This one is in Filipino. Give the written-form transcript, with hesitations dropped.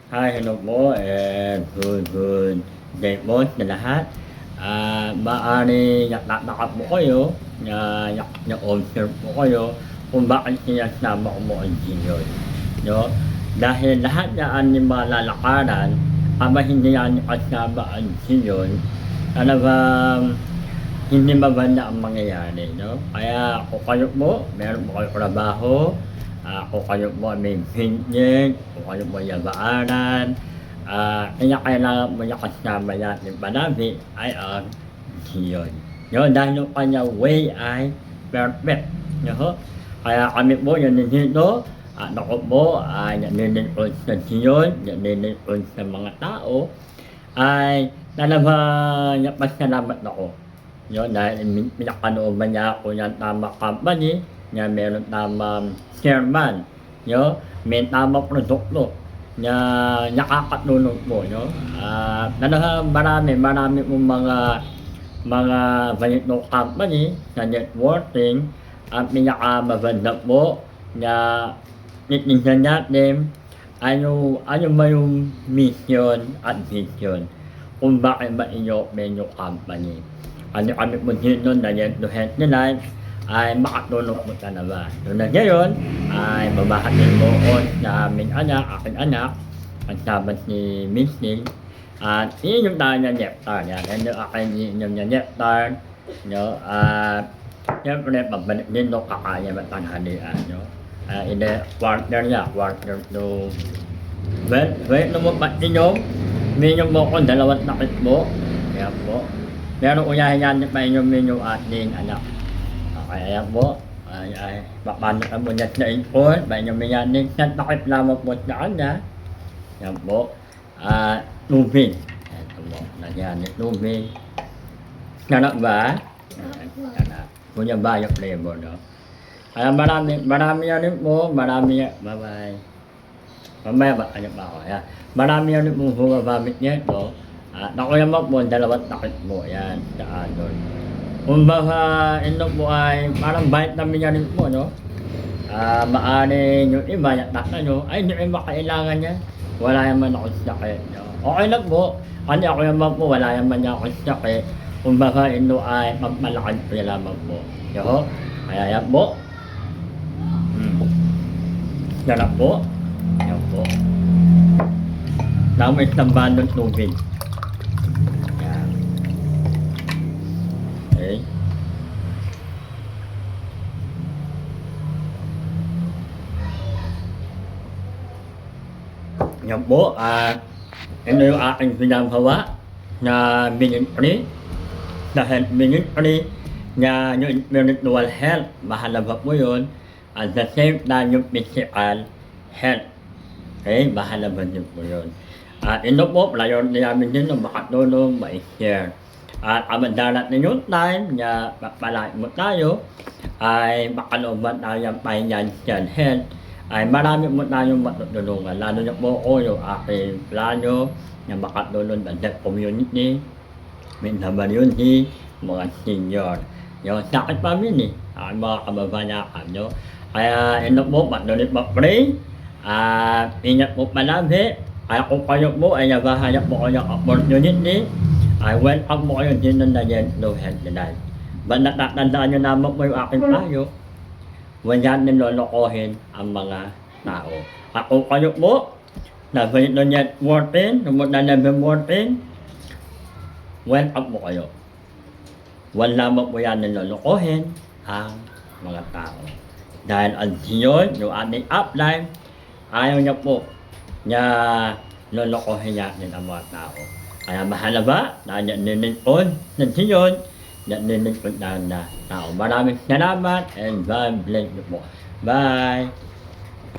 Hi, hello po, and good day po sa lahat. Maaari nagtataka po kayo na-observe po kayo kung bakit sinasama ko po ang Ginoy, 'no? Dahil lahat yan ng mga lalakaran habang hindi natin kasama ang Ginoy, talagang hindi maganda ang mangyayari, 'no? Kaya kung kayo po, meron po kayong trabaho, kung kayo po ay may business, kung kayo po ay nag-aaral, kaya kailangan mo na kasama natin palagi ay ang Diyon. 'No, dahil yung kanyang way ay perfect, 'no? Kaya kami po nandito at ako po ay nalilingkod sa Diyon, nalilingkod sa mga tao, ay talagang nagpasalamat ako. Yun, dahil pinakalooban niya ako ng tamang company na meron tamang chairman, no? May tamang produkto na nakakatulong po, no? Talagang marami pong mga ganitong company sa networking ang pinakamaganda po na titignan natin ano ba yung mission at vision kung bakit ba i-open yung company. Ano kami po dito na Yet to Healthy Life ay makatulong po talaga. So na ngayon ay babahatin mo ko sa aming aking anak, kasama si Missy, at iinom tayo ng nectar. Yan, yan yung aking iinom ng nectar, no? At siyempre, pagbalik din no, kakaya matanghalian, no? Quarter to, wait mo pa inom, minum mo ko, 2 takip mo, kaya po. Pero unahin pa inyong menu ating anak. Okay, ayan po. Paano ka muna sa import, pa inyong mayanin, sa takip lamang po sa kanya. Ayan po. Tubig. Ito po, nagyan yung tubig. Sarap ba? Sarap. Kunya ba yung flavor, no? Kaya marami na rin po, bye-bye. Mamaya ba, ano pa ako, ayan. Marami na rin po humagamit niya ito. Ako naman po, 2 takip mo, yan, sa doon. Kung baka ito po ay parang vitamin na rin po, no? Maaari yung iba, natakta nyo, ay hindi iba kailangan yan. Wala naman ako sakit, no? Okay lang po, kasi ako naman po, wala naman ako sakit. Kung baka ito ay magmalakad po lamang po. So, kaya yan po. Sarap po. Yan po. Namin isang balon tubig. Okay. Yan po, ito yung aking pinagawa na ministry, na health ministry, na yung spiritual health, mahalaga po yun, at the same time yung physical health. Okay, mahalaga din po yun. At ito po, priority namin din na makatulong, ma-share. At ang darating yung time na palagi mo tayo ay makalooban tayo ng financial health, ay marami mo tayong matutulungan. Lalo na po ako yung aking plano na makatulong sa deaf community, community, mga senior. Yung sakit family, ang mga kababayan, no? Kaya ito po, patuloy pa-pray, ingat po palagi. Kaya kung kayo po ay naghahanap po kayo ng opportunity, ay welcome mo kayo din ng Yet to Healthy Life. Ba't natatandaan nyo naman po yung aking payo, huwag natin lolokohin ang mga tao. At kung kayo po, na ganito networking, sumunod na networking, welcome po kayo. Huwag lamang po yan lolokohin ang mga tao. Dahil ang Diyon, yung ating upline, ayaw niya po na lolokohin natin ang mga tao. Kaya mahalaga na nililingkod ng Diyon, nililingkod na tao. Maraming salamat and God bless you po. Bye!